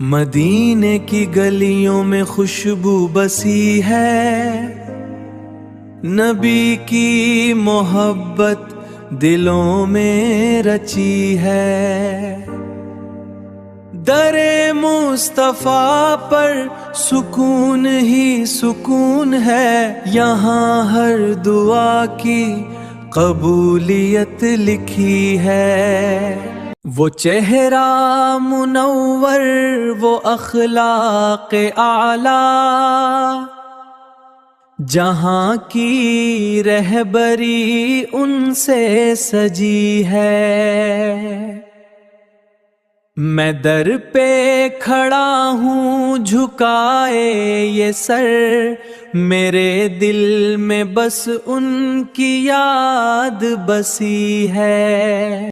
مدینے کی گلیوں میں خوشبو بسی ہے، نبی کی محبت دلوں میں رچی ہے۔ در مصطفیٰ پر سکون ہی سکون ہے، یہاں ہر دعا کی قبولیت لکھی ہے۔ وہ چہرہ منور، وہ اخلاق اعلیٰ، جہاں کی رہبری ان سے سجی ہے۔ میں در پہ کھڑا ہوں جھکائے یہ سر، میرے دل میں بس ان کی یاد بسی ہے۔